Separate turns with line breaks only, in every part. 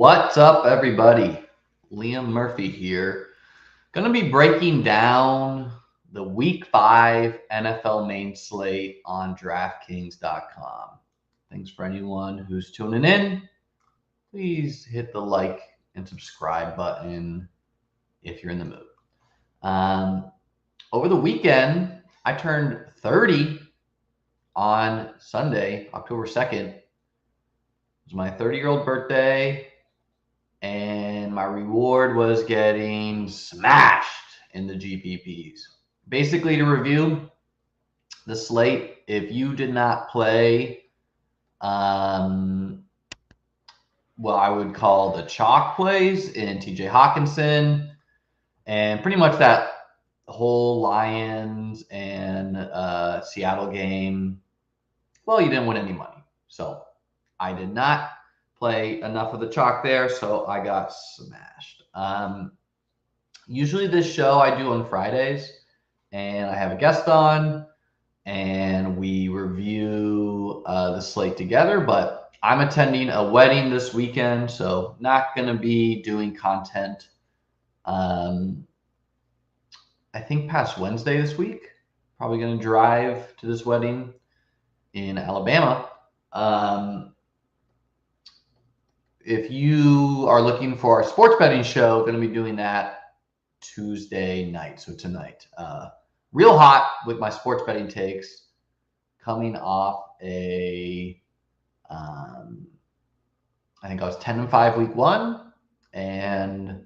What's up, everybody? Liam Murphy here. Going to be breaking down the Week 5 NFL main slate on DraftKings.com. Thanks for anyone who's tuning in. Please hit the like and subscribe button if you're in the mood. Over the weekend, I turned 30 on Sunday, October 2nd. It was my 30-year-old birthday. And my reward was getting smashed in the GPPs. Basically, to review the slate, if you did not play what I would call the chalk plays in TJ Hawkinson, and pretty much that whole Lions and Seattle game, well, you didn't win any money. So I did not play enough of the chalk there, so I got smashed. Usually this show I do on Fridays, and I have a guest on, and we review the slate together, but I'm attending a wedding this weekend, so not going to be doing content, I think past Wednesday this week. Probably going to drive to this wedding in Alabama. If you are looking for our sports betting show, going to be doing that Tuesday night, so tonight. Real hot with my sports betting takes, coming off I think I was 10-5 week 1, and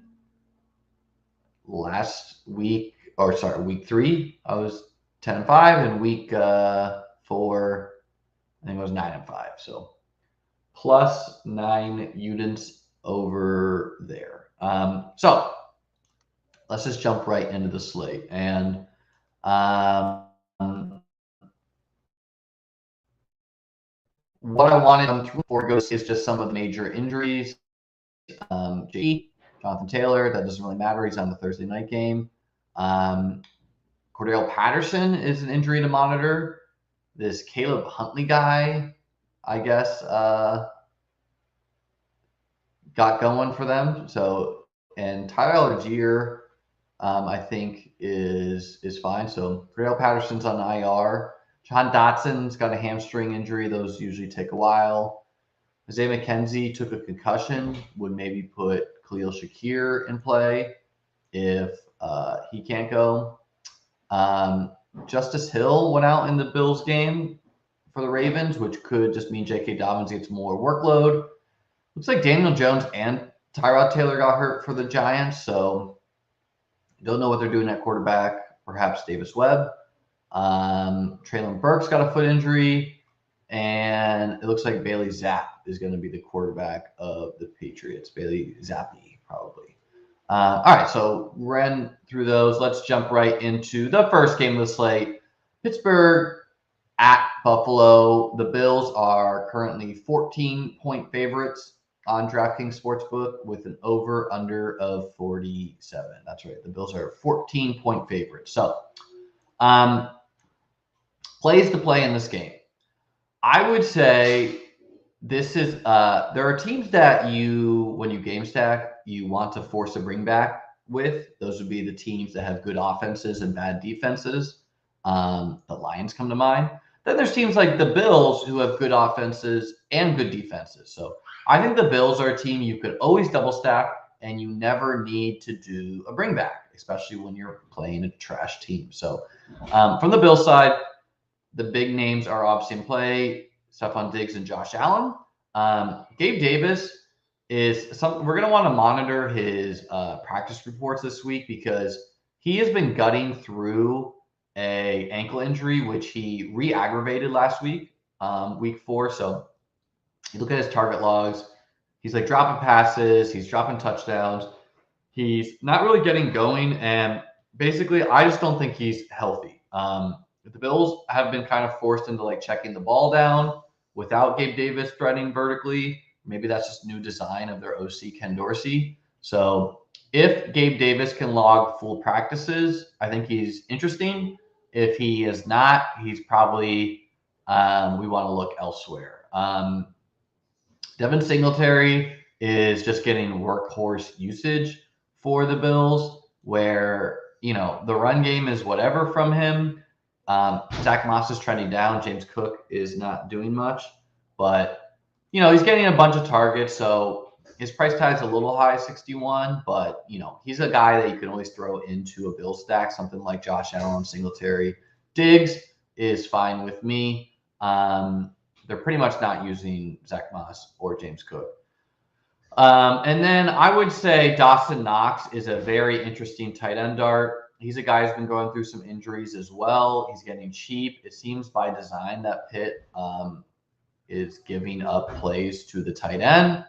week 3, I was 10-5, and week 4, I think I was 9-5. So plus 9 units over there. So let's just jump right into the slate. And what I wanted to before goes is just some of the major injuries. Jonathan Taylor, that doesn't really matter. He's on the Thursday night game. Cordell Patterson is an injury to monitor. This Caleb Huntley guy, I guess, got going for them. So, and Tyler Algier, I think is fine. So Cordell Patterson's on IR. John Dotson's got a hamstring injury. Those usually take a while. Isaiah Mckenzie took a concussion. Would maybe put Khalil Shakir in play if he can't go. Justice Hill went out in the Bills game for the Ravens, which could just mean J.K. Dobbins gets more workload. Looks like Daniel Jones and Tyrod Taylor got hurt for the Giants, so don't know what they're doing at quarterback. Perhaps Davis Webb. Traylon Burks got a foot injury, and it looks like Bailey Zapp is going to be the quarterback of the Patriots. Bailey Zappi, probably. All right, so ran through those. Let's jump right into the first game of the slate. Pittsburgh at Buffalo. The Bills are currently 14-point favorites on DraftKings Sportsbook with an over-under of 47. That's right. The Bills are 14-point favorites. So, plays to play in this game. I would say this is there are teams that when you game stack, you want to force a bring back with. Those would be the teams that have good offenses and bad defenses. The Lions come to mind. Then there's teams like the Bills who have good offenses and good defenses. So I think the Bills are a team you could always double stack, and you never need to do a bring back, especially when you're playing a trash team. So from the Bills side, the big names are obviously in play: Stephon Diggs and Josh Allen. Gabe Davis is something we're going to want to monitor his practice reports this week, because he has been gutting through a ankle injury, which he re-aggravated last week, week 4. So you look at his target logs, he's like dropping passes, he's dropping touchdowns, he's not really getting going, and basically I just don't think he's healthy. The Bills have been kind of forced into like checking the ball down without Gabe Davis threading vertically. Maybe that's just new design of their OC, Ken Dorsey. So if Gabe Davis can log full practices, I think he's interesting. If he is not, he's probably we want to look elsewhere. Devin Singletary is just getting workhorse usage for the Bills, where, the run game is whatever from him. Zach Moss is trending down. James Cook is not doing much, but, he's getting a bunch of targets. So his price tag is a little high, 61, but, he's a guy that you can always throw into a Bill stack, something like Josh Allen, Singletary. Diggs is fine with me. They're pretty much not using Zach Moss or James Cook. And then I would say Dawson Knox is a very interesting tight end dart. He's a guy who's been going through some injuries as well. He's getting cheap. It seems by design that Pitt is giving up plays to the tight end.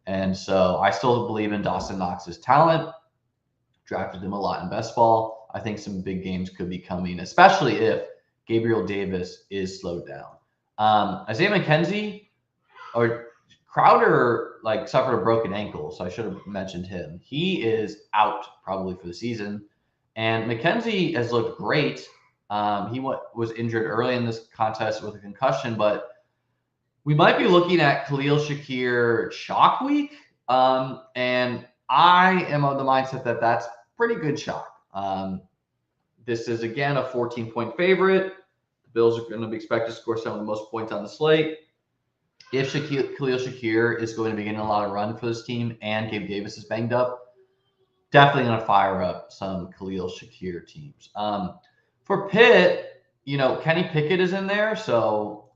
And so I still believe in Dawson Knox's talent. Drafted him a lot in best ball. I think some big games could be coming, especially if Gabriel Davis is slowed down. Isaiah Mckenzie or Crowder suffered a broken ankle, so I should have mentioned him. He is out probably for the season. And Mckenzie has looked great. He was injured early in this contest with a concussion, but we might be looking at Khalil Shakir shock week. And I am of the mindset that that's pretty good shock. This is, again, a 14-point favorite. The Bills are going to be expected to score some of the most points on the slate. If Khalil Shakir is going to be getting a lot of run for this team and Gabe Davis is banged up, definitely going to fire up some Khalil Shakir teams. For Pitt, Kenny Pickett is in there, so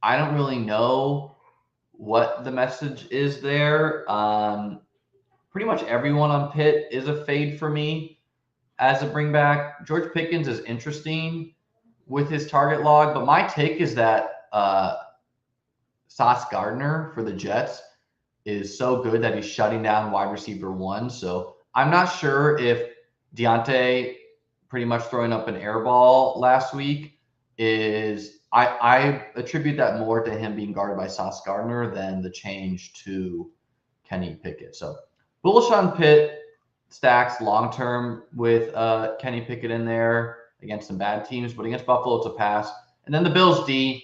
I don't really know what the message is there. Pretty much everyone on Pitt is a fade for me as a bring back. George Pickens is interesting with his target log, but my take is that Sauce Gardner for the Jets is so good that he's shutting down wide receiver 1. So I'm not sure if Deontay pretty much throwing up an air ball last week is – I attribute that more to him being guarded by Sauce Gardner than the change to Kenny Pickett. So bullish on Pitt stacks long-term with Kenny Pickett in there against some bad teams, but against Buffalo, it's a pass. And then the Bills D,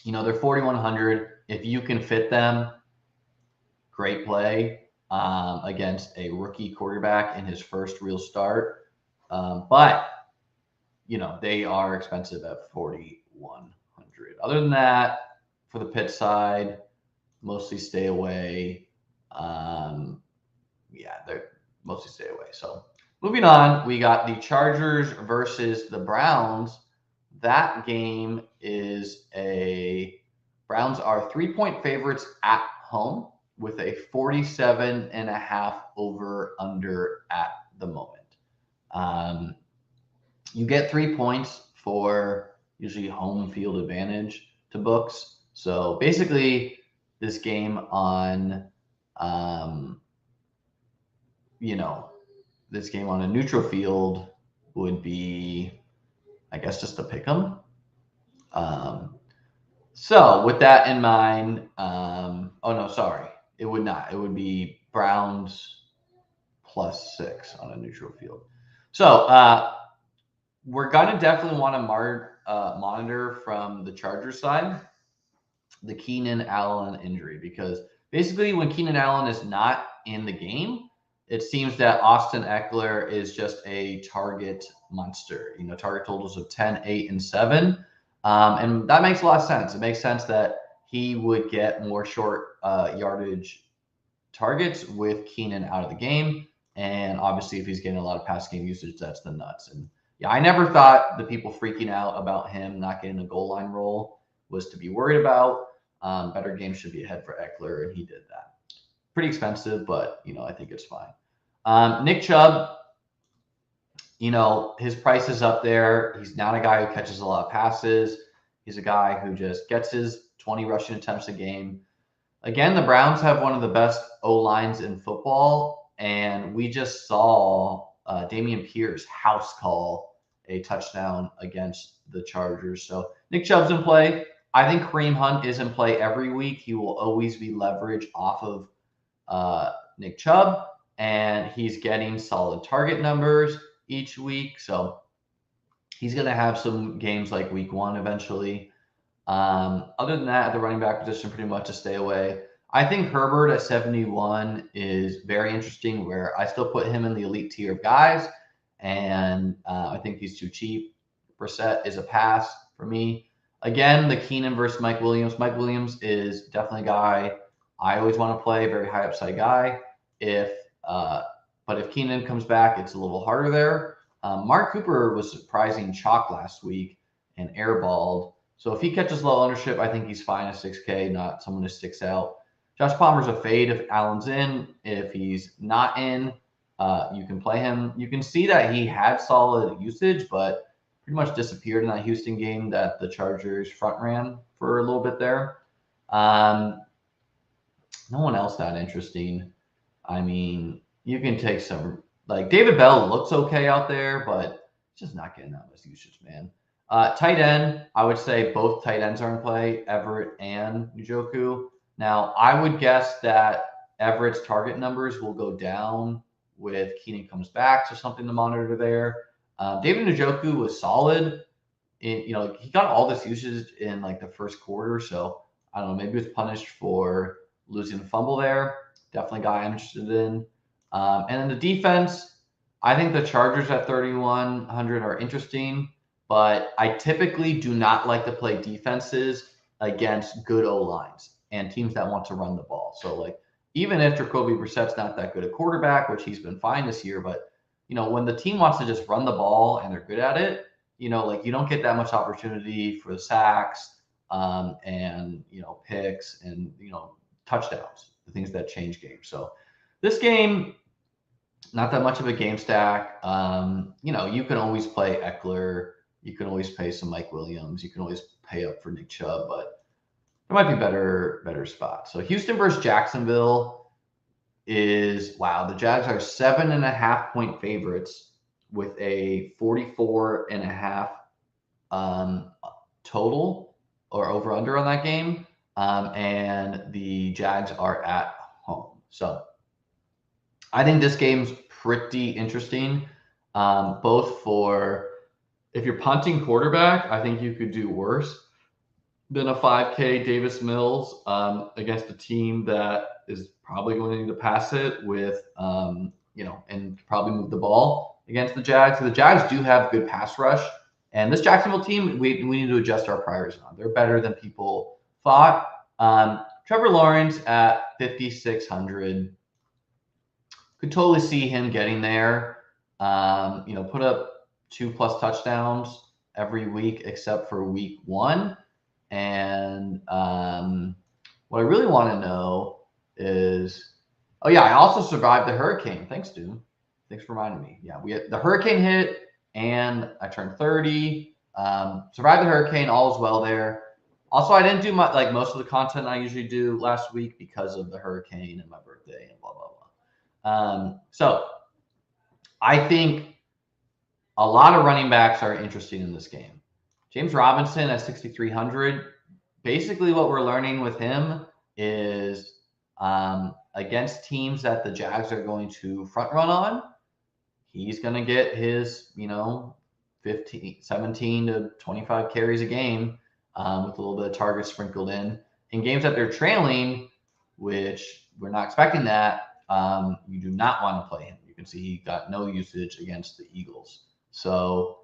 they're 4,100. If you can fit them, great play against a rookie quarterback in his first real start. But, they are expensive at 4,100. Other than that, for the Pitt side, mostly stay away. They're mostly stay away. So moving on, we got the Chargers versus the Browns. That game is Browns are 3-point favorites at home with a 47.5 over under at the moment. You get 3 points for usually home field advantage to books. So basically this game on, this game on a neutral field would be, I guess, just a pick 'em. So with that in mind, it would not. It would be Browns +6 on a neutral field. So we're going to definitely want to monitor from the Chargers side the Keenan Allen injury, because basically when Keenan Allen is not in the game, it seems that Austin Eckler is just a target monster. Target totals of 10, 8, and 7. And that makes a lot of sense. It makes sense that he would get more short yardage targets with Keenan out of the game. And obviously, if he's getting a lot of pass game usage, that's the nuts. And I never thought the people freaking out about him not getting a goal line role was to be worried about. Better games should be ahead for Eckler, and he did that. Pretty expensive, but, I think it's fine. Nick Chubb, his price is up there. He's not a guy who catches a lot of passes. He's a guy who just gets his 20 rushing attempts a game. Again, the Browns have one of the best O-lines in football, and we just saw Dameon Pierce house call a touchdown against the Chargers. So Nick Chubb's in play. I think Kareem Hunt is in play every week. He will always be leveraged off of Nick Chubb, and he's getting solid target numbers each week. So he's going to have some games like week 1 eventually. Other than that, at the running back position, pretty much to stay away. I think Herbert at 71 is very interesting, where I still put him in the elite tier of guys, and I think he's too cheap. Brissett is a pass for me. Again, the Keenan versus Mike Williams. Mike Williams is definitely a guy I always want to play, very high upside guy. If But if Keenan comes back, it's a little harder there. Mark Cooper was surprising chalk last week and airballed. So if he catches low ownership, I think he's fine at 6K, not someone who sticks out. Josh Palmer's a fade if Allen's in. If he's not in, you can play him. You can see that he had solid usage, but pretty much disappeared in that Houston game that the Chargers front ran for a little bit there. No one else that interesting. I mean, you can take some, like David Bell looks okay out there, but just not getting that much usage, man. Tight end, I would say both tight ends are in play, Everett and Njoku. Now, I would guess that Everett's target numbers will go down with Keenan comes back, so something to monitor there. David Njoku was solid. He got all this usage in like the first quarter, so I don't know, maybe he was punished for losing the fumble there. Definitely a guy I'm interested in. And then the defense, I think the Chargers at 3,100 are interesting, but I typically do not like to play defenses against good O-lines and teams that want to run the ball. So, like, even if Jacoby Brissett's not that good at quarterback, which he's been fine this year, but, when the team wants to just run the ball and they're good at it, you don't get that much opportunity for the sacks and, picks and, touchdowns, the things that change games. So this game, not that much of a game stack. You can always play Eckler. You can always pay some Mike Williams. You can always pay up for Nick Chubb, but there might be better spots. So Houston versus Jacksonville is, wow, the Jags are 7.5-point favorites with a 44.5 total or over under on that game. And the Jags are at home. So I think this game's pretty interesting, both for if you're punting quarterback, I think you could do worse than a 5K Davis Mills against a team that is probably going to need to pass it with, and probably move the ball against the Jags. So the Jags do have good pass rush. And this Jacksonville team, we need to adjust our priorities on. They're better than people thought. Trevor Lawrence at 5,600. Could totally see him getting there. Put up 2+ touchdowns every week except for week 1. And what I really want to know is, I also survived the hurricane. Thanks, Doom. Thanks for reminding me. Yeah, we had the hurricane hit, and I turned 30. Survived the hurricane. All is well there. Also, I didn't do most of the content I usually do last week because of the hurricane and my birthday and blah, blah, blah. So I think a lot of running backs are interesting in this game. James Robinson at 6,300. Basically, what we're learning with him is against teams that the Jags are going to front run on, he's going to get his, 17 to 25 carries a game with a little bit of targets sprinkled in. In games that they're trailing, which we're not expecting that, you do not want to play him. You can see he got no usage against the Eagles. So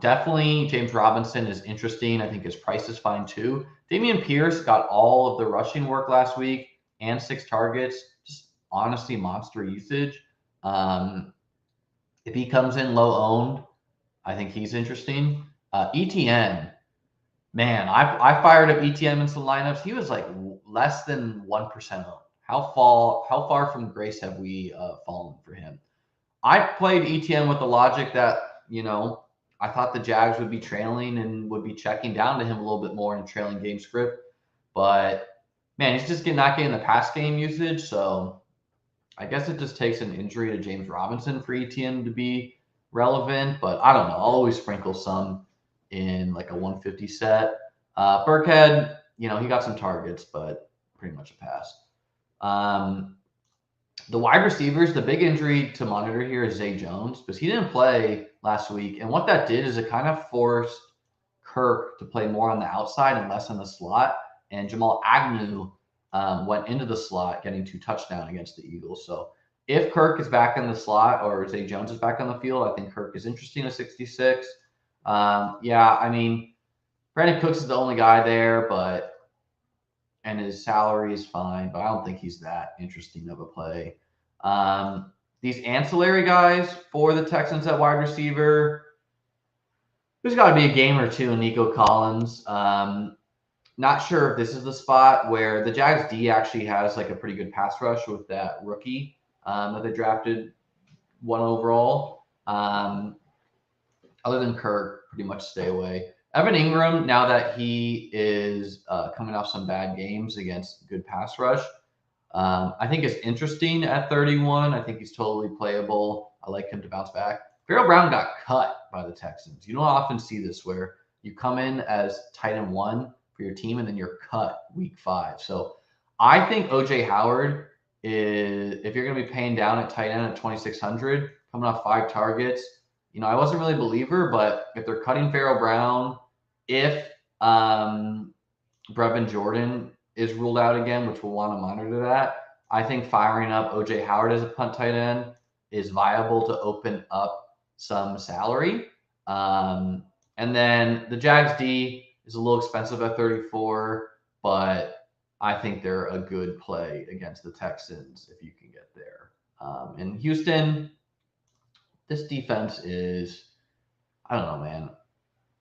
definitely James Robinson is interesting. I think his price is fine too. Dameon Pierce got all of the rushing work last week and 6 targets. Just honestly monster usage. If he comes in low owned, I think he's interesting. ETN, man, I fired up ETN in some lineups. He was like less than 1% owned. How far from grace have we fallen for him? I played ETN with the logic that, I thought the Jags would be trailing and would be checking down to him a little bit more in trailing game script. But, man, he's just not getting the pass game usage. So I guess it just takes an injury to James Robinson for ETN to be relevant. But I don't know. I'll always sprinkle some in like a 150 set. Burkhead, he got some targets, but pretty much a pass. The wide receivers, the big injury to monitor here is Zay Jones, because he didn't play last week. And what that did is it kind of forced Kirk to play more on the outside and less in the slot. And Jamal Agnew went into the slot, getting 2 touchdowns against the Eagles. So if Kirk is back in the slot or Zay Jones is back on the field, I think Kirk is interesting at 66. Yeah, I mean, Brandon Cooks is the only guy there, and his salary is fine, but I don't think he's that interesting of a play. These ancillary guys for the Texans at wide receiver, there's got to be a game or two in Nico Collins. Not sure if this is the spot where the Jags D actually has like a pretty good pass rush with that rookie that they drafted 1 overall. Other than Kirk, pretty much stay away. Evan Ingram, now that he is coming off some bad games against good pass rush, I think is interesting at 31. I think he's totally playable. I like him to bounce back. Pharaoh Brown got cut by the Texans. You don't often see this where you come in as tight end 1 for your team and then you're cut week 5. So I think OJ Howard is, if you're going to be paying down at tight end at 2,600, coming off 5 targets, I wasn't really a believer, but if they're cutting Pharaoh Brown, if Brevin Jordan is ruled out again, which we'll want to monitor that, I think firing up OJ Howard as a punt tight end is viable to open up some salary. And then the Jags D is a little expensive at 34, but I think they're a good play against the Texans if you can get there. In Houston, this defense is, I don't know, man.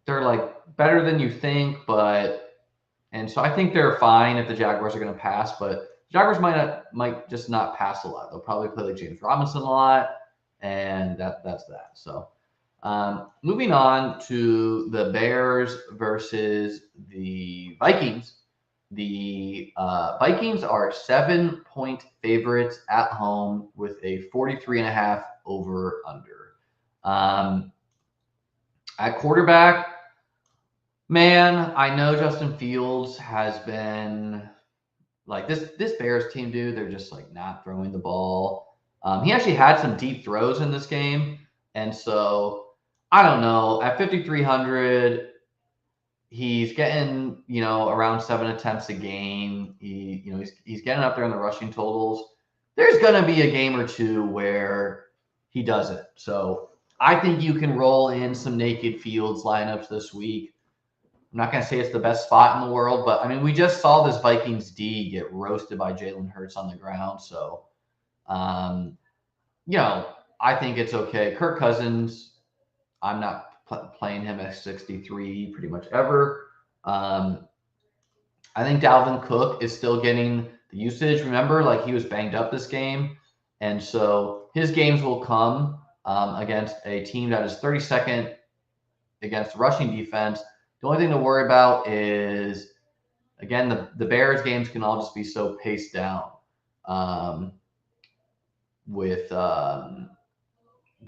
They're like better than you think, and so I think they're fine if the Jaguars are going to pass, but the Jaguars might just not pass a lot. They'll probably play like James Robinson a lot, and that's that. So moving on to the Bears versus the Vikings. The Vikings are 7-point favorites at home with a 43.5 over under. At quarterback, man, I know Justin Fields has been like this Bears team, dude. They're just like not throwing the ball. He actually had some deep throws in this game, and so I don't know. At 5,300, he's getting around 7 attempts a game. He's getting up there in the rushing totals. There's gonna be a game or two where he doesn't. So I think you can roll in some naked Fields lineups this week. I'm not going to say it's the best spot in the world, but I mean, we just saw this Vikings D get roasted by Jalen Hurts on the ground. So, I think it's okay. Kirk Cousins, I'm not playing him at 63 pretty much ever. I think Dalvin Cook is still getting the usage. Remember, like he was banged up this game. And so his games will come against a team that is 32nd against rushing defense. The only thing to worry about is, again, the Bears games can all just be so paced down with them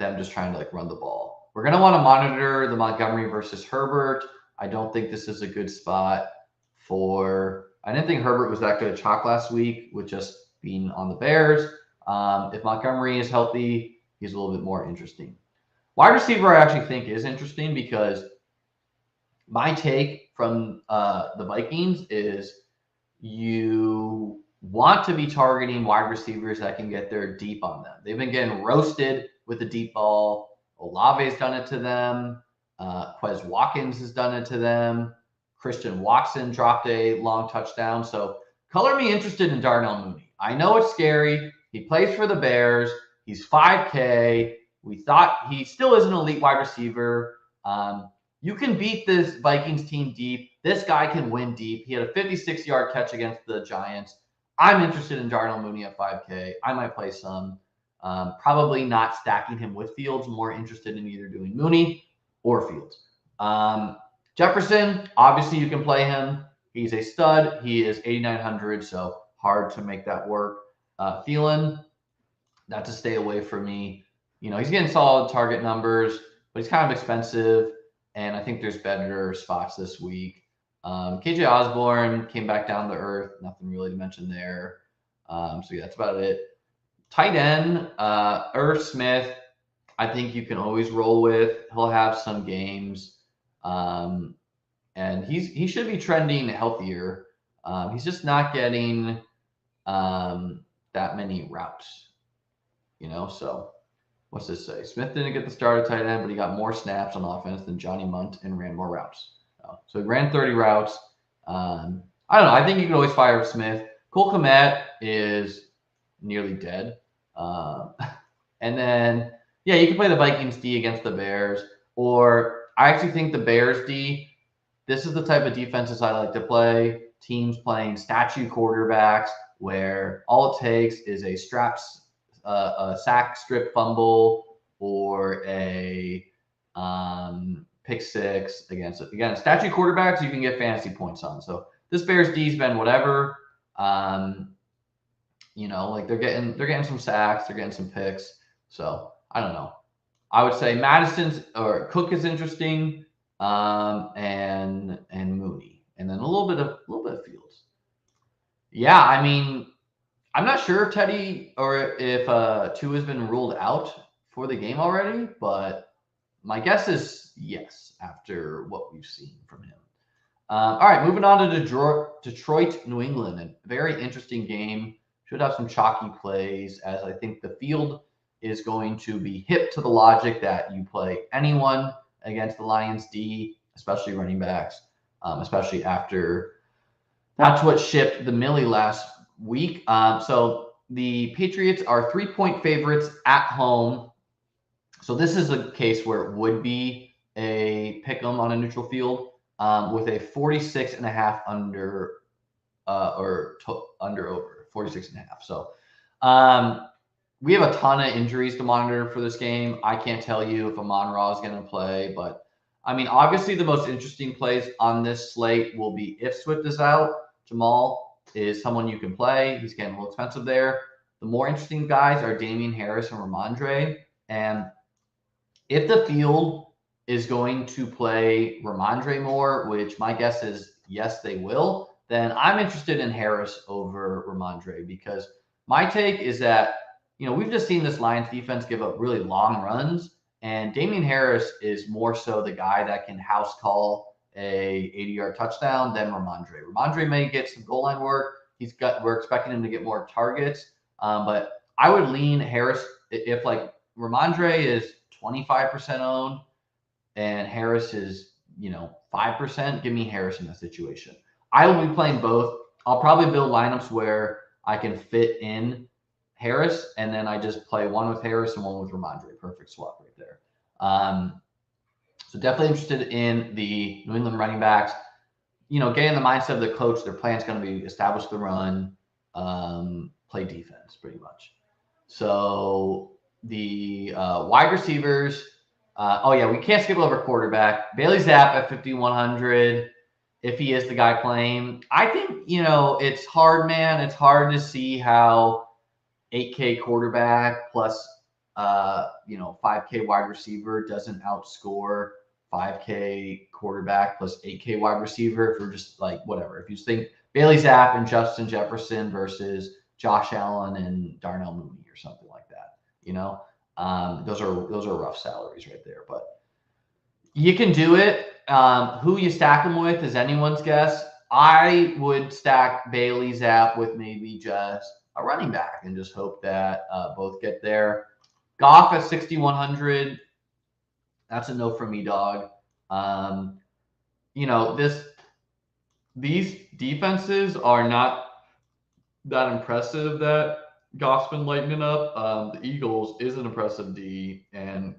just trying to like run the ball. We're going to want to monitor the Montgomery versus Herbert. I don't think this is a good spot I didn't think Herbert was that good at chalk last week with just being on the Bears. If Montgomery is healthy, he's a little bit more interesting. Wide receiver, I actually think is interesting because my take from the Vikings is you want to be targeting wide receivers that can get there deep on them. They've been getting roasted with the deep ball. Olave's done it to them. Quez Watkins has done it to them. Christian Watson dropped a long touchdown. So color me interested in Darnell Mooney. I know it's scary. He plays for the Bears. He's 5K. We thought he still is an elite wide receiver. You can beat this Vikings team deep. This guy can win deep. He had a 56-yard catch against the Giants. I'm interested in Darnell Mooney at 5K. I might play some. Probably not stacking him with Fields. More interested in either doing Mooney or Fields. Jefferson, obviously you can play him. He's a stud. He is 8,900, so hard to make that work. Thielen, that's a stay away from me. He's getting solid target numbers, but he's kind of expensive, and I think there's better spots this week. KJ Osborne came back down to earth. Nothing really to mention there. So yeah, that's about it. Tight end, Irv Smith, I think you can always roll with. He'll have some games. And he should be trending healthier. He's just not getting that many routes, So what's this say? Smith didn't get the start at tight end, but he got more snaps on offense than Johnny Munt and ran more routes. So he ran 30 routes. I don't know. I think you can always fire Smith. Cole Kmet is nearly dead. And then, yeah, you can play the Vikings D against the Bears. Or I actually think the Bears D, this is the type of defenses I like to play. Teams playing statue quarterbacks where all it takes is a sack strip fumble or a pick six against it. Again, statue quarterbacks you can get fantasy points on. So this Bears D's been whatever. Like they're getting some sacks, they're getting some picks. So I don't know. I would say Madison's or Cook is interesting, and Mooney, and then a little bit of Fields. Yeah, I mean, I'm not sure if Teddy or if Tua has been ruled out for the game already, but my guess is yes after what we've seen from him. All right, moving on to Detroit, New England, a very interesting game. Should have some chalky plays, as I think the field is going to be hip to the logic that you play anyone against the Lions D, especially running backs, especially after that's what shipped the Millie last week. So the Patriots are 3-point favorites at home. So this is a case where it would be a pick 'em on a neutral field with a 46.5 under over 46.5. So we have a ton of injuries to monitor for this game. I can't tell you if Amon-Ra is going to play, but I mean, obviously the most interesting plays on this slate will be if Swift is out. Jamal is someone you can play. He's getting a little expensive there. The more interesting guys are Damian Harris and Ramondre. And if the field is going to play Ramondre more, which my guess is yes, they will, then I'm interested in Harris over Ramondre, because my take is that, we've just seen this Lions defense give up really long runs, and Damian Harris is more so the guy that can house call a 80-yard touchdown than Ramondre. Ramondre may get some goal line work. We're expecting him to get more targets, but I would lean Harris if like Ramondre is 25% owned and Harris is 5%. Give me Harris in that situation. I will be playing both. I'll probably build lineups where I can fit in Harris, and then I just play one with Harris and one with Ramondre. Perfect swap right there. So definitely interested in the New England running backs. Getting the mindset of the coach. Their plan is going to be establish the run, play defense pretty much. So the wide receivers. We can't skip over quarterback. Bailey Zapp at 5,100. If he is the guy playing, I think, it's hard, man. It's hard to see how 8K quarterback plus, 5K wide receiver doesn't outscore 5K quarterback plus 8K wide receiver. If we're just like, whatever. If you just think Bailey Zapp and Justin Jefferson versus Josh Allen and Darnell Mooney or something like that, those are rough salaries right there, but you can do it. Who you stack them with is anyone's guess. I would stack Bailey Zapp with maybe just a running back and just hope that both get there. Goff at 6,100. That's a no from me, dog. These defenses are not that impressive that Goff's been lighting up. The Eagles is an impressive D, and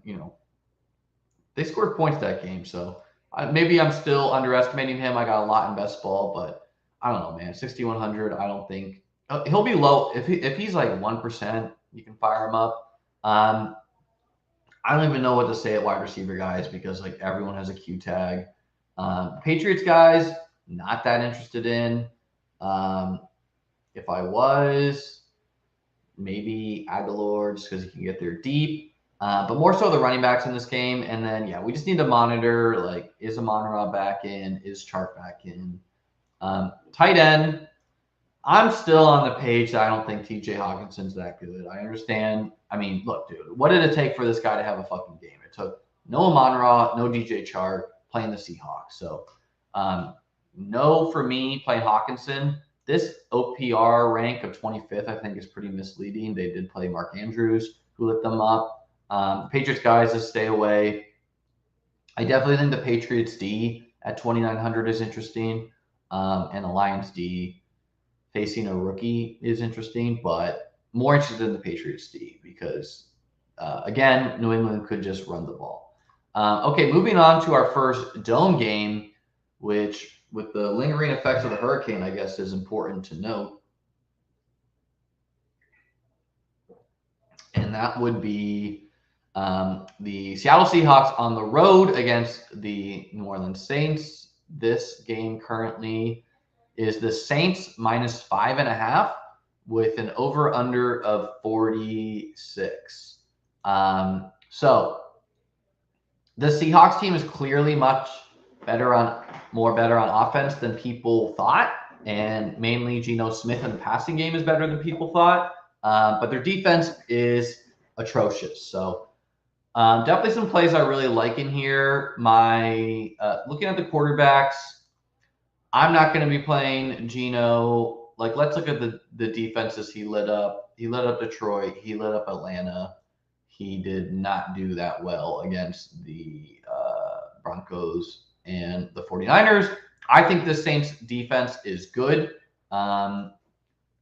they scored points that game. So maybe I'm still underestimating him. I got a lot in best ball, but I don't know, man. 6,100. I don't think he'll be low. If he's like 1%, you can fire him up. I don't even know what to say at wide receiver guys, because like everyone has a Q tag. Patriots guys, not that interested in. If I was, maybe Aguilar, just because he can get there deep. But more so the running backs in this game. And then, we just need to monitor, like, is Amon-Ra back in? Is Chark back in? Tight end, I'm still on the page that I don't think TJ Hawkinson's that good. I understand. I mean, look, dude, what did it take for this guy to have a fucking game? It took no Amon-Ra, no DJ Chark playing the Seahawks. So, no for me playing Hawkinson. This OPR rank of 25th, I think, is pretty misleading. They did play Mark Andrews, who lit them up. Patriots guys to stay away. I definitely think the Patriots D at 2,900 is interesting, and the Lions D facing a rookie is interesting, but more interested in the Patriots D because, again, New England could just run the ball. Okay, moving on to our first dome game, which with the lingering effects of the hurricane, I guess, is important to note. And that would be the Seattle Seahawks on the road against the New Orleans Saints. This game currently is the Saints minus 5.5 with an over-under of 46. So the Seahawks team is clearly more better on offense than people thought, and mainly Geno Smith in the passing game is better than people thought, but their defense is atrocious. So definitely some plays I really like in here. Looking at the quarterbacks, I'm not going to be playing Geno. Like, let's look at the defenses he lit up. He lit up Detroit. He lit up Atlanta. He did not do that well against the Broncos and the 49ers. I think the Saints defense is good.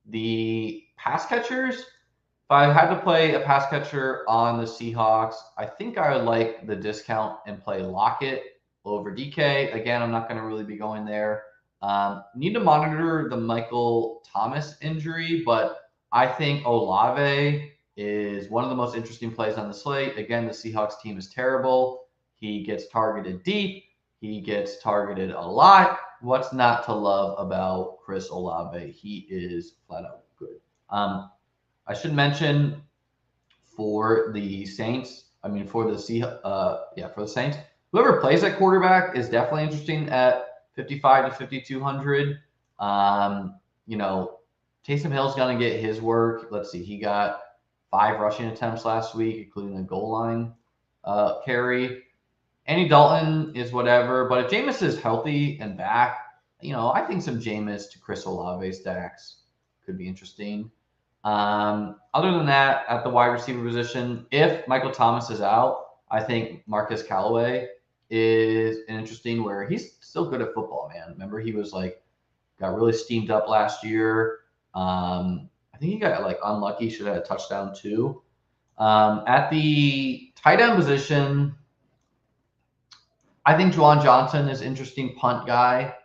The pass catchers, if I had to play a pass catcher on the Seahawks, I think I would like the discount and play Lockett over DK. Again, I'm not going to really be going there. Need to monitor the Michael Thomas injury, but I think Olave is one of the most interesting plays on the slate. Again, the Seahawks team is terrible. He gets targeted deep. He gets targeted a lot. What's not to love about Chris Olave? He is flat out good. I should mention for the Saints, for the Saints, whoever plays at quarterback is definitely interesting at 55 to 5,200. Taysom Hill's going to get his work. Let's see, he got 5 rushing attempts last week, including a goal line carry. Andy Dalton is whatever, but if Jameis is healthy and back, I think some Jameis to Chris Olave stacks could be interesting. Other than that, at the wide receiver position, if Michael Thomas is out, I think Marcus Callaway is interesting where he's still good at football, man. Remember, he was got really steamed up last year. I think he got unlucky, should have had a touchdown too. At the tight end position, I think Juwan Johnson is interesting punt guy.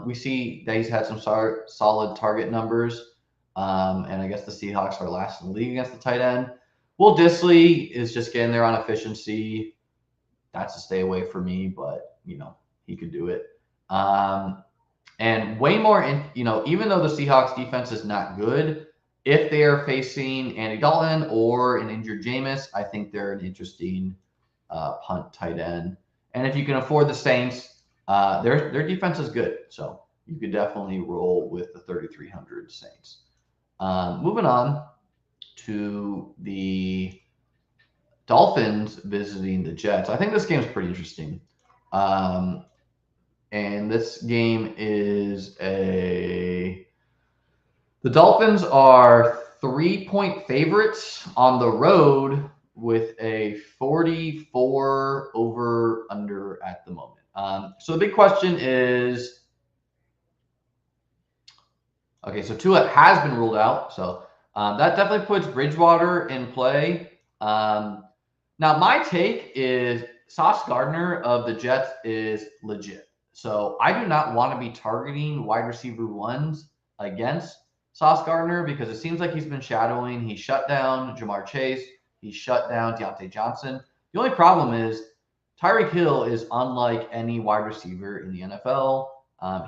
We see that he's had some solid target numbers. And I guess the Seahawks are last in the league against the tight end. Will Dissly is just getting there on efficiency. That's a stay away for me, but, he could do it. And way more, even though the Seahawks defense is not good, if they are facing Andy Dalton or an injured Jameis, I think they're an interesting punt tight end. And if you can afford the Saints, their defense is good. So you could definitely roll with the 3,300 Saints. Moving on to the Dolphins visiting the Jets. I think this game is pretty interesting. And this game is the Dolphins are 3-point favorites on the road with a 44 over under at the moment. So the big question is, okay, so Tua has been ruled out. So that definitely puts Bridgewater in play. Now, my take is Sauce Gardner of the Jets is legit. So I do not want to be targeting wide receiver ones against Sauce Gardner because it seems like he's been shadowing. He shut down Jamar Chase. He shut down Deontay Johnson. The only problem is Tyreek Hill is unlike any wide receiver in the NFL.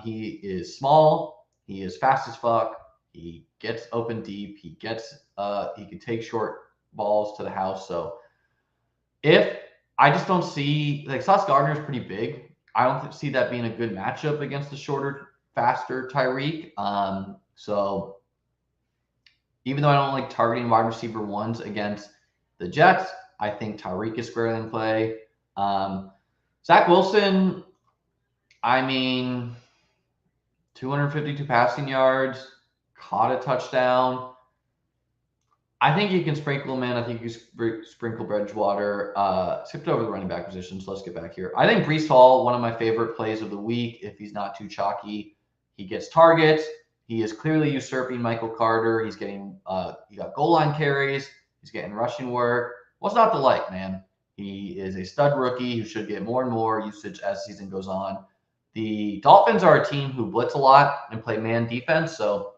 He is small. He is fast as fuck. He gets open deep. He can take short balls to the house. So if I just don't see, Sauce Gardner is pretty big. I don't see that being a good matchup against the shorter, faster Tyreek. So even though I don't like targeting wide receiver ones against the Jets, I think Tyreek is squarely in play. Zach Wilson, 252 passing yards, caught a touchdown. I think you can sprinkle him in. I think you sprinkle Bridgewater. Skipped over the running back position, so let's get back here. I think Breece Hall, one of my favorite plays of the week, if he's not too chalky. He gets targets. He is clearly usurping Michael Carter. He's getting he got goal line carries. He's getting rushing work. What's not to like, man? He is a stud rookie who should get more and more usage as season goes on. The Dolphins are a team who blitz a lot and play man defense, so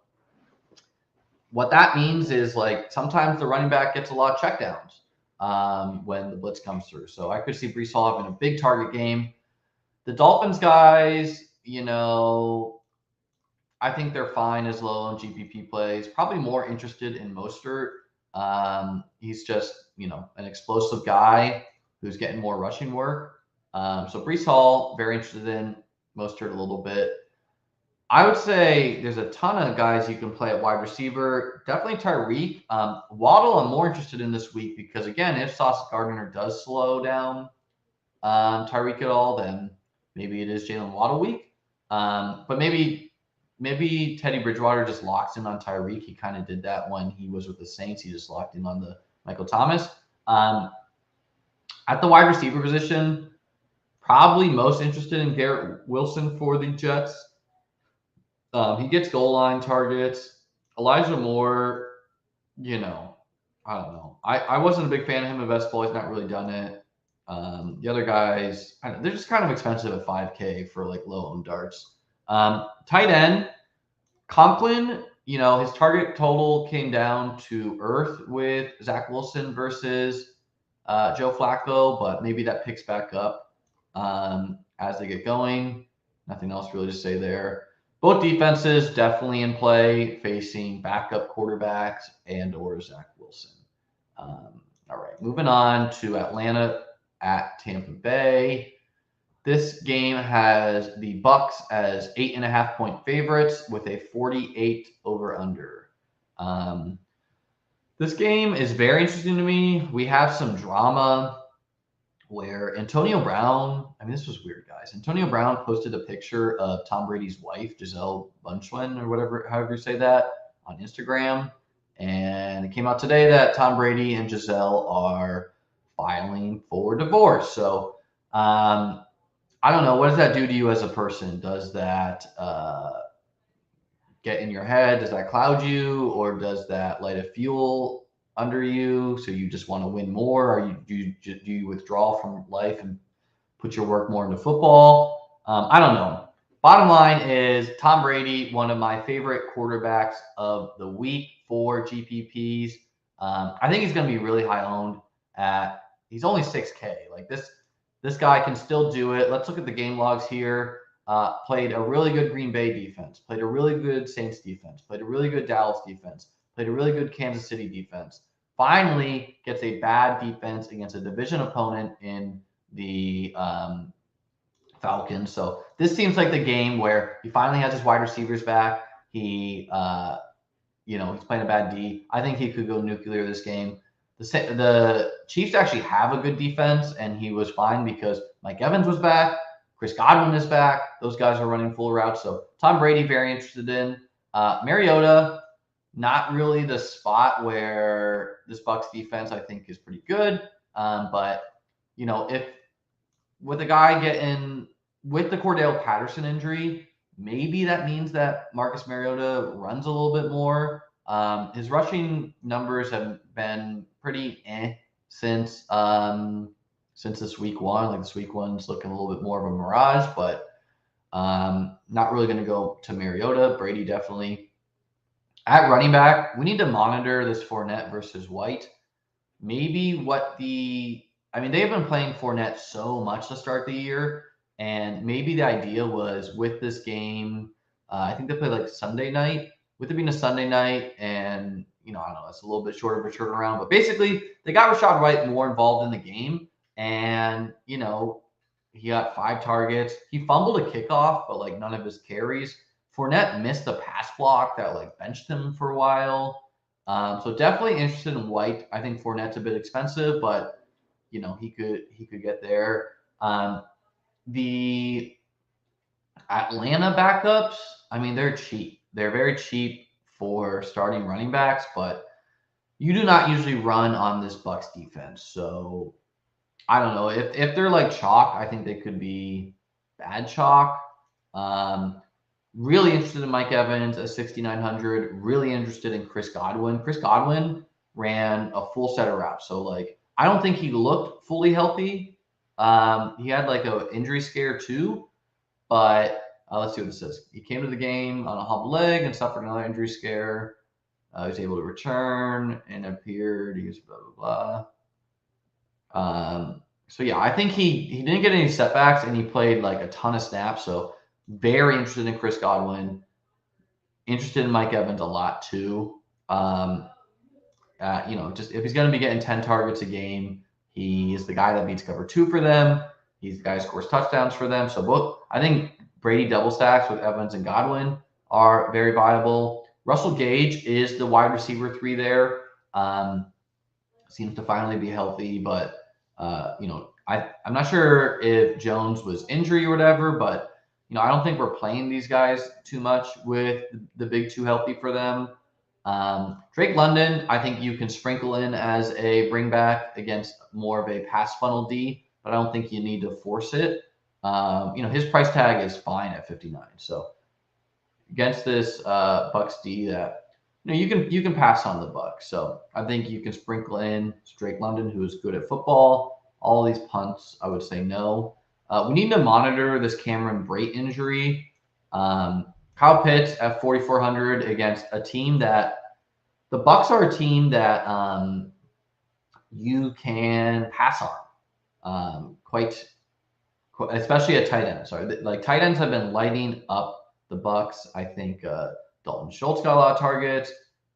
what that means is like sometimes the running back gets a lot of checkdowns when the blitz comes through. So I could see Breece Hall having a big target game. The Dolphins guys, I think they're fine as low on GPP plays. Probably more interested in Mostert. He's just, an explosive guy who's getting more rushing work. So Breece Hall, very interested in Mostert a little bit. I would say there's a ton of guys you can play at wide receiver. Definitely Tyreek. Waddle, I'm more interested in this week because, again, if Sauce Gardner does slow down Tyreek at all, then maybe it is Jalen Waddle week. But maybe Teddy Bridgewater just locks in on Tyreek. He kind of did that when he was with the Saints. He just locked in on the Michael Thomas. At the wide receiver position, probably most interested in Garrett Wilson for the Jets. He gets goal line targets. Elijah Moore, I don't know. I wasn't a big fan of him at best ball. He's not really done it. The other guys, they're just kind of expensive at $5K for like low owned darts. Tight end, Conklin, his target total came down to earth with Zach Wilson versus Joe Flacco, but maybe that picks back up as they get going. Nothing else really to say there. Both defenses definitely in play, facing backup quarterbacks and or Zach Wilson. All right, moving on to Atlanta at Tampa Bay. This game has the Bucks as 8.5-point favorites with a 48 over/under. This game is very interesting to me. We have some drama where Antonio Brown, this was weird, guys. Antonio Brown posted a picture of Tom Brady's wife, Gisele Bunchwin, or whatever, however you say that, on Instagram. And it came out today that Tom Brady and Gisele are filing for divorce. So I don't know. What does that do to you as a person? Does that get in your head? Does that cloud you? Or does that light a fuel under you so you just want to win more? Or do you withdraw from life and put your work more into football? I don't know. Bottom line is Tom Brady, one of my favorite quarterbacks of the week for GPPs. I think he's going to be really high owned he's only 6K. Like this guy can still do it. Let's look at the game logs here. Played a really good Green Bay defense, played a really good Saints defense, played a really good Dallas defense, played a really good Kansas City defense. Finally gets a bad defense against a division opponent in the Falcons. So this seems like the game where he finally has his wide receivers back. He's playing a bad D. I think he could go nuclear this game. The Chiefs actually have a good defense, and he was fine because Mike Evans was back. Chris Godwin is back. Those guys are running full routes. So Tom Brady, very interested in. Mariota, not really the spot where this Bucs defense, I think, is pretty good. But, if with a guy with the Cordell Patterson injury, maybe that means that Marcus Mariota runs a little bit more. His rushing numbers have been pretty since this week one. Like this week one's looking a little bit more of a mirage, but not really going to go to Mariota. Brady definitely. At running back, we need to monitor this Fournette versus White. Maybe they've been playing Fournette so much to start the year, and maybe the idea was with this game, I think they play like Sunday night, with it being a Sunday night, and I don't know, it's a little bit shorter of a turnaround, but basically they got Rachaad White more involved in the game, and he got 5 targets. He fumbled a kickoff, but like none of his carries. Fournette missed a pass block that like benched him for a while. So definitely interested in White. I think Fournette's a bit expensive, but he could get there. The Atlanta backups, I mean, they're cheap. They're very cheap for starting running backs, but you do not usually run on this Bucs defense. So I don't know. If they're like chalk, I think they could be bad chalk. Um, really interested in Mike Evans at 6,900. Really interested in Chris Godwin. Chris Godwin ran a full set of routes. So like I don't think he looked fully healthy. He had like a injury scare too, but let's see what it says. He came to the game on a hobbled leg and suffered another injury scare. He was able to return and appeared. He was blah blah blah. So yeah, I think he didn't get any setbacks and he played like a ton of snaps. So very interested in Chris Godwin. Interested in Mike Evans a lot too. Just if he's going to be getting 10 targets a game, he is the guy that beats cover 2 for them. He's the guy who scores touchdowns for them. So both, I think Brady double stacks with Evans and Godwin are very viable. Russell Gage is the wide receiver 3 there. Seems to finally be healthy, but I'm not sure if Jones was injury or whatever, but I don't think we're playing these guys too much with the big 2 healthy for them. Drake London, I think you can sprinkle in as a bring back against more of a pass funnel D, but I don't think you need to force it. His price tag is fine at 59. So against this Bucs D that you can pass on the Bucs. So I think you can sprinkle in Drake London, who is good at football. All these punts, I would say no. We need to monitor this Cameron Brate injury. Kyle Pitts at 4,400 against a team that the Bucs are a team that you can pass on quite, especially at tight end. Sorry, like tight ends have been lighting up the Bucs. I think Dalton Schultz got a lot of targets.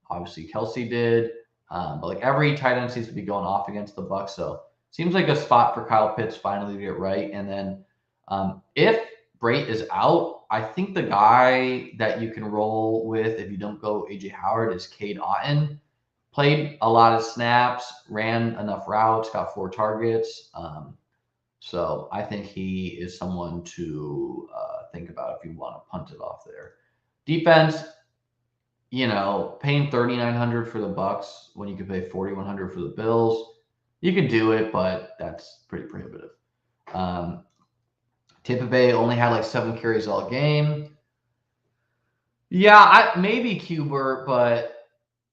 Obviously, Kelsey did. But like every tight end seems to be going off against the Bucs. So seems like a spot for Kyle Pitts finally to get right. And then if Brate is out, I think the guy that you can roll with if you don't go AJ Howard is Cade Otten. Played a lot of snaps, ran enough routes, got 4 targets. So I think he is someone to think about if you want to punt it off there. Defense, paying 3,900 for the Bucs when you could pay 4,100 for the Bills, you could do it, but that's pretty prohibitive. Tampa Bay only had like 7 carries all game. Yeah, maybe Cuber, but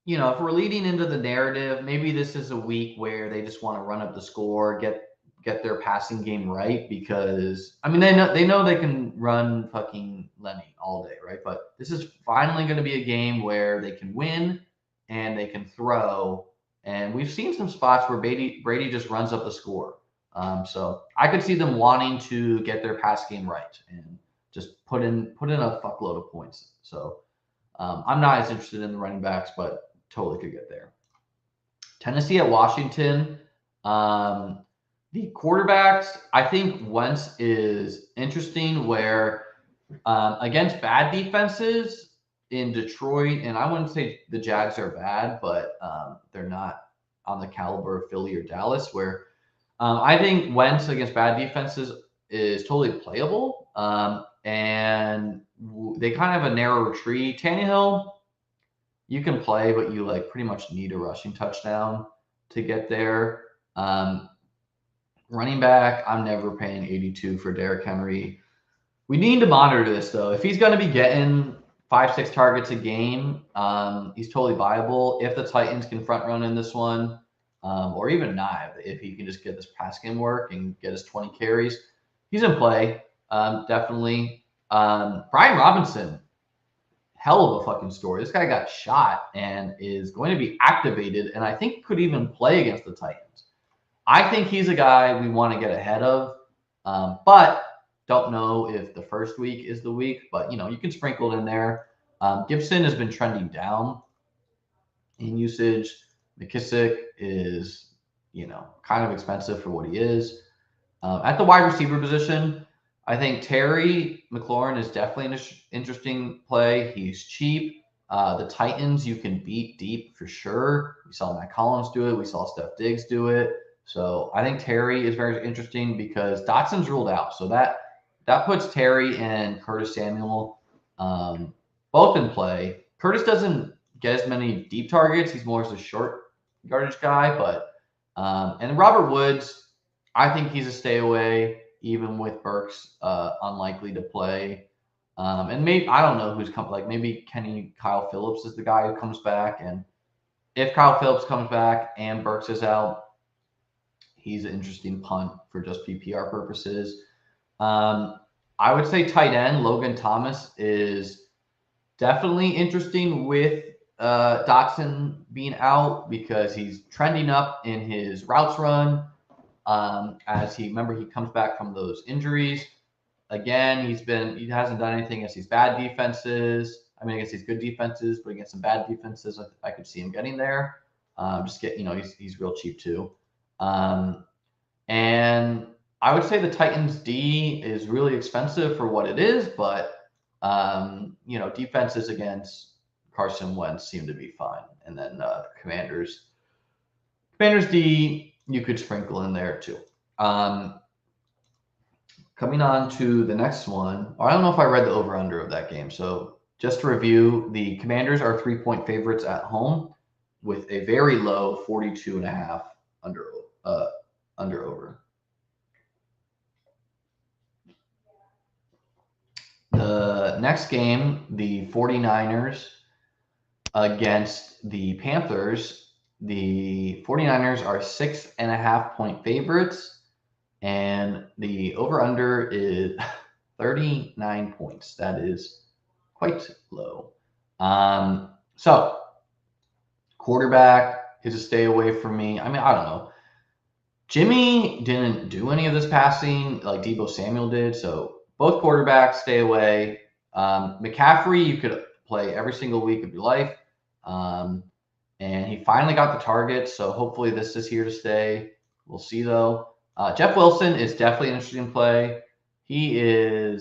if we're leading into the narrative, maybe this is a week where they just want to run up the score, get their passing game right, because they know they can run fucking Lenny all day, right? But this is finally going to be a game where they can win and they can throw. And we've seen some spots where Brady just runs up the score. So I could see them wanting to get their pass game right and just put in a fuckload of points. So I'm not as interested in the running backs, but totally could get there. Tennessee at Washington. The quarterbacks, I think Wentz is interesting where against bad defenses in Detroit, and I wouldn't say the Jags are bad, but they're not on the caliber of Philly or Dallas, where I think Wentz against bad defenses is totally playable. And they kind of have a narrow retreat. Tannehill, you can play, but you like pretty much need a rushing touchdown to get there. Running back, I'm never paying 82 for Derrick Henry. We need to monitor this though. If he's going to be getting 5-6 targets a game, he's totally viable. If the Titans can front run in this one, or even not, if he can just get this pass game work and get his 20 carries, he's in play. Definitely. Brian Robinson, hell of a fucking story. This guy got shot and is going to be activated, and I think could even play against the Titans. I think he's a guy we want to get ahead of, but don't know if the first week is the week. But you can sprinkle it in there. Gibson has been trending down in usage. McKissick is kind of expensive for what he is. At the wide receiver position, I think Terry McLaurin is definitely an interesting play. He's cheap. The Titans you can beat deep for sure. We saw Matt Collins do it. We saw Steph Diggs do it. So I think Terry is very interesting because Dotson's ruled out. So that that puts Terry and Curtis Samuel both in play. Curtis doesn't get as many deep targets. He's more as a short yardage guy, but and Robert Woods, I think he's a stay away, even with Burks unlikely to play. And maybe I don't know who's coming. Like maybe Kyle Phillips is the guy who comes back, and if Kyle Phillips comes back and Burks is out, he's an interesting punt for just PPR purposes. I would say tight end Logan Thomas is definitely interesting with Dotson being out because he's trending up in his routes run. As he comes back from those injuries. Again, he hasn't done anything against these bad defenses. I mean, against these good defenses, but against some bad defenses, I could see him getting there. He's real cheap too. And I would say the Titans D is really expensive for what it is, but defenses against Carson Wentz seem to be fine. And then Commanders D, you could sprinkle in there too. Coming on to the next one, I don't know if I read the over-under of that game. So just to review, the Commanders are 3-point favorites at home with a very low 42.5 under over. The next game, the 49ers against the Panthers. The 49ers are 6.5-point favorites, and the over-under is 39 points. That is quite low. So quarterback is a stay away from me. I mean, I don't know. Jimmy didn't do any of this passing like Deebo Samuel did, so both quarterbacks stay away. McCaffrey, you could play every single week of your life. And he finally got the target, so hopefully this is here to stay. We'll see, though. Jeff Wilson is definitely an interesting play. He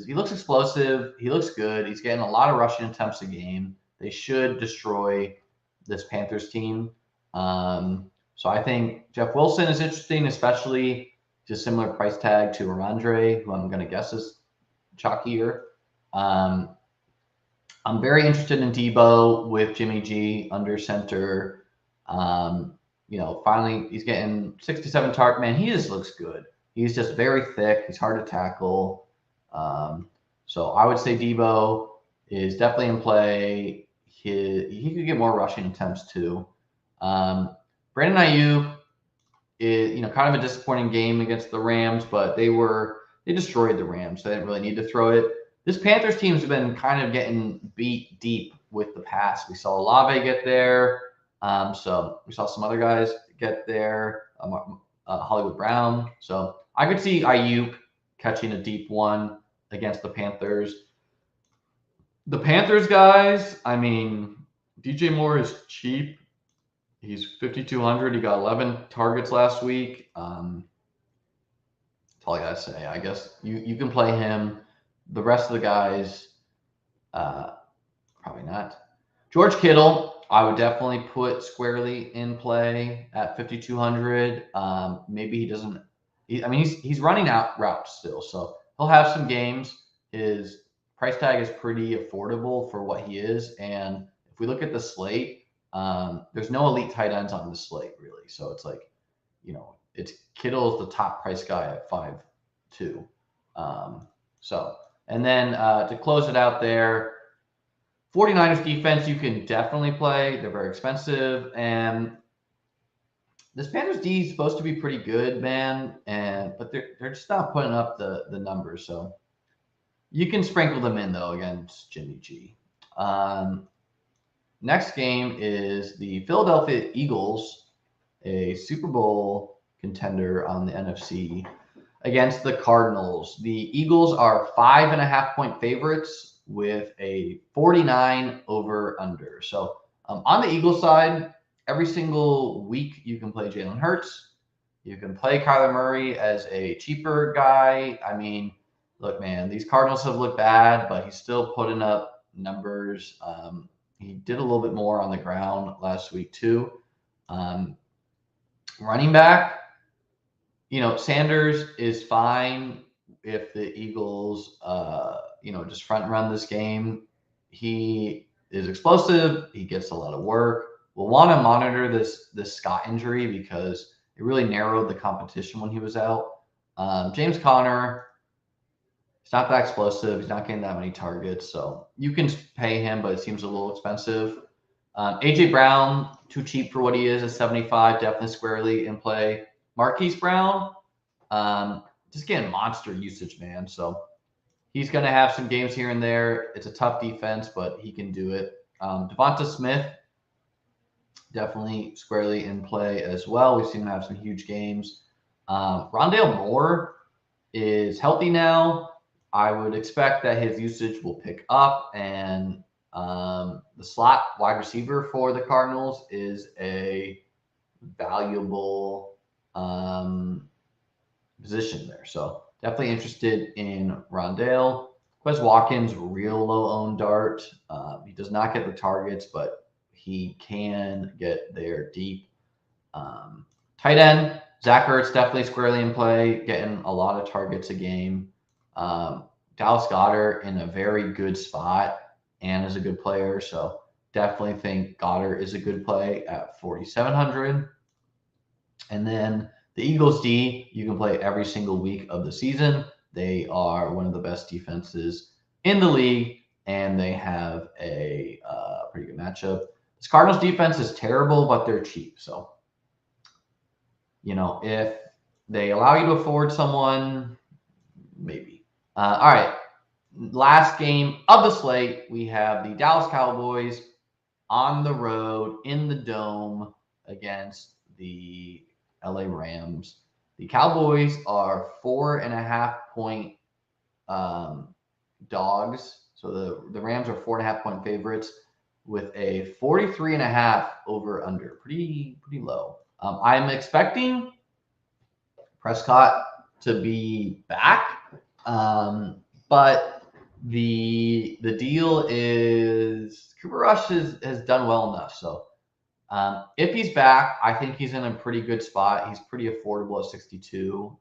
looks explosive. He looks good. He's getting a lot of rushing attempts a game. They should destroy this Panthers team. So I think Jeff Wilson is interesting, especially just similar price tag to Ramondre, who I'm going to guess is chalkier. I'm very interested in Deebo with Jimmy G under center. Finally he's getting 67 target. Man, he just looks good. He's just very thick. He's hard to tackle. So I would say Deebo is definitely in play. He could get more rushing attempts too. Brandon Ayuk is, kind of a disappointing game against the Rams, but they destroyed the Rams. So they didn't really need to throw it. This Panthers team's been kind of getting beat deep with the pass. We saw Olave get there. So we saw some other guys get there, Hollywood Brown. So I could see Ayuk catching a deep one against the Panthers. The Panthers guys, I mean, DJ Moore is cheap. He's 5,200. He got 11 targets last week. That's all I got to say. I guess you can play him. The rest of the guys, probably not. George Kittle, I would definitely put squarely in play at 5,200. Maybe he doesn't. He's running out routes still, so he'll have some games. His price tag is pretty affordable for what he is, and if we look at the slate, there's no elite tight ends on the slate really. So it's like, it's Kittle's the top price guy at 5.2. And then to close it out there, 49ers defense, you can definitely play. They're very expensive. And this Panthers D is supposed to be pretty good, man. But they're just not putting up the numbers. So you can sprinkle them in, though, against Jimmy G. Next game is the Philadelphia Eagles, a Super Bowl contender on the NFC, against the Cardinals. The Eagles are 5.5-point favorites with a 49 over under. So on the Eagles side, every single week you can play Jalen Hurts. You can play Kyler Murray as a cheaper guy. I mean, look, man, these Cardinals have looked bad, but he's still putting up numbers. He did a little bit more on the ground last week too. Running back, Sanders is fine if the Eagles, just front run this game. He is explosive. He gets a lot of work. We'll want to monitor this Scott injury because it really narrowed the competition when he was out. James Conner, he's not that explosive. He's not getting that many targets. So you can pay him, but it seems a little expensive. A.J. Brown, too cheap for what he is at 75, definitely squarely in play. Marquise Brown, just getting monster usage, man. So he's going to have some games here and there. It's a tough defense, but he can do it. Devonta Smith, definitely squarely in play as well. We've seen him have some huge games. Rondale Moore is healthy now. I would expect that his usage will pick up, and the slot wide receiver for the Cardinals is a valuable position there. So definitely interested in Rondale. Quez Watkins, real low owned dart. He does not get the targets, but he can get there deep. Tight end, Zach Ertz definitely squarely in play, getting a lot of targets a game. Dallas Goedert in a very good spot and is a good player. So definitely think Goddard is a good play at 4,700. And then the Eagles D, you can play every single week of the season. They are one of the best defenses in the league, and they have a pretty good matchup. This Cardinals defense is terrible, but they're cheap. So, if they allow you to afford someone, maybe. All right. Last game of the slate, we have the Dallas Cowboys on the road in the Dome against the LA Rams. The Cowboys are 4.5-point dogs. So the Rams are 4.5-point favorites with a 43.5 over under. Pretty low. I'm expecting Prescott to be back. But the deal is Cooper Rush has done well enough. So if he's back, I think he's in a pretty good spot. He's pretty affordable at 62.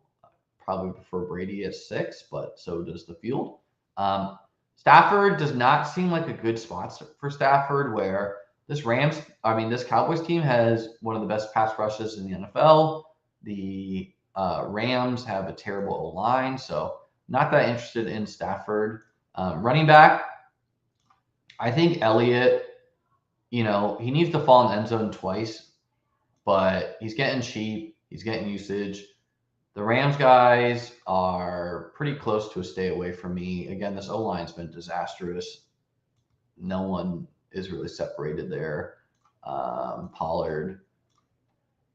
Probably prefer Brady at 6, but so does the field. Stafford does not seem like a good spot for Stafford, where this Cowboys team has one of the best pass rushes in the NFL. The Rams have a terrible O-line, so not that interested in Stafford. Running back, I think Elliott, he needs to fall in the end zone twice, but he's getting cheap. He's getting usage. The Rams guys are pretty close to a stay away from me. Again, this O-line's been disastrous. No one is really separated there. Pollard,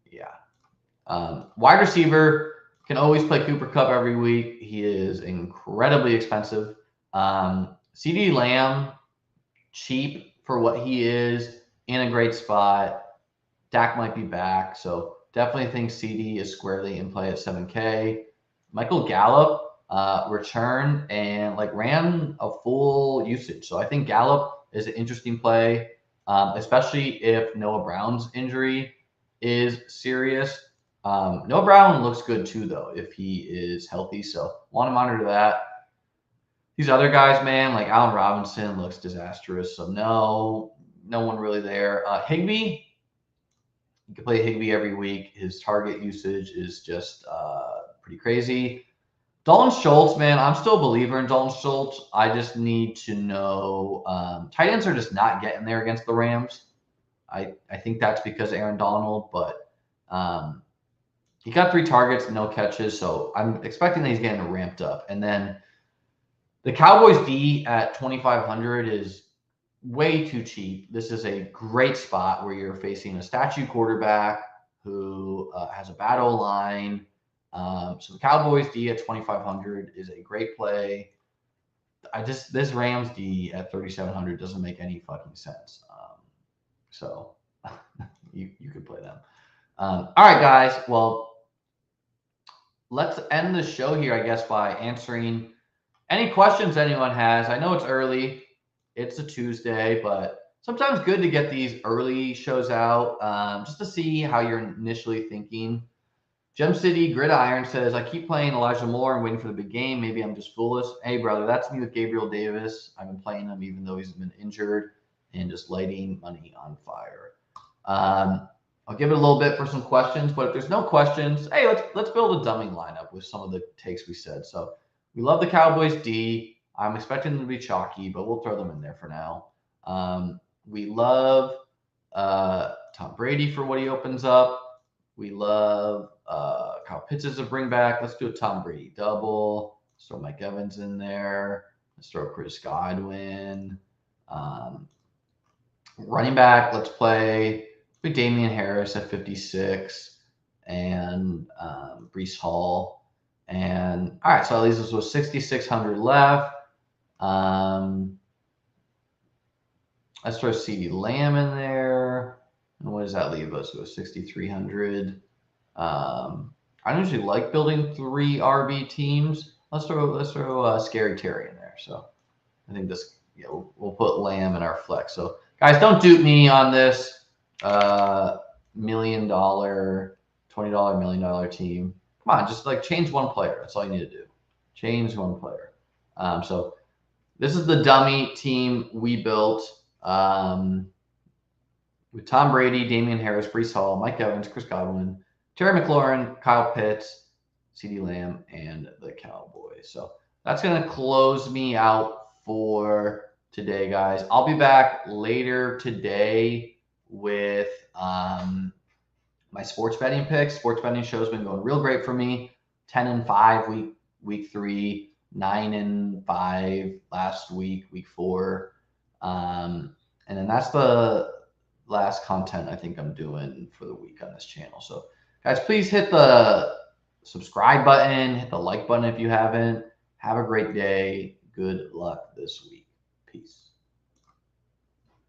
yeah. Wide receiver, can always play Cooper Kupp every week. He is incredibly expensive. CD Lamb, cheap for what he is, in a great spot. Dak might be back, so definitely think CD is squarely in play at 7K. Michael Gallup, return and ran a full usage. So I think Gallup is an interesting play, especially if Noah Brown's injury is serious. Noah Brown looks good too, though, if he is healthy. So want to monitor that. These other guys, man, like Allen Robinson looks disastrous. So no one really there. Higbee, you can play Higbee every week. His target usage is just pretty crazy. Dalton Schultz, man, I'm still a believer in Dalton Schultz. I just need to know. Tight ends are just not getting there against the Rams. I think that's because of Aaron Donald, but he got 3 targets, no catches, so I'm expecting that he's getting ramped up. And then the Cowboys D at 2,500 is way too cheap. This is a great spot where you're facing a statue quarterback who has a bad O-line. So the Cowboys D at 2,500 is a great play. This Rams D at 3,700 doesn't make any fucking sense. So you could play them. All right, guys. Well, let's end the show here, I guess, by answering any questions anyone has. I know it's early. It's a Tuesday, but sometimes good to get these early shows out just to see how you're initially thinking. Gem City Gridiron says, I keep playing Elijah Moore and waiting for the big game. Maybe I'm just foolish. Hey, brother, that's me with Gabriel Davis. I've been playing him even though he's been injured and just lighting money on fire. I'll give it a little bit for some questions, but if there's no questions, hey, let's build a dummy lineup with some of the takes we said. So we love the Cowboys D. I'm expecting them to be chalky, but we'll throw them in there for now. We love Tom Brady for what he opens up. We love Kyle Pitts as a bring back. Let's do a Tom Brady double. Let's throw Mike Evans in there. Let's throw Chris Godwin. Running back, let's play Damian Harris at 56 and Breece Hall. And all right, so that leaves us with 6,600 left. Let's throw CeeDee Lamb in there. And what does that leave us with? 6,300. I don't usually like building 3 RB teams. Let's throw Scary Terry in there. So I think this, yeah, we'll put Lamb in our flex. So guys, don't dupe me on this $1 million, $20 $1 million team. Come on, just like change one player. That's all you need to do. Change one player. So this is the dummy team we built. With Tom Brady, Damian Harris, Breece Hall, Mike Evans, Chris Godwin, Terry McLaurin, Kyle Pitts, CeeDee Lamb, and the Cowboys. So that's going to close me out for today, guys. I'll be back later today with my sports betting picks. Sports betting show's been going real great for me. 10-5 week 3, 9-5 last week 4. And then that's the last content I think I'm doing for the week on this channel. So guys, please hit the subscribe button, hit the like button if you haven't. Have a great day. Good luck this week. Peace.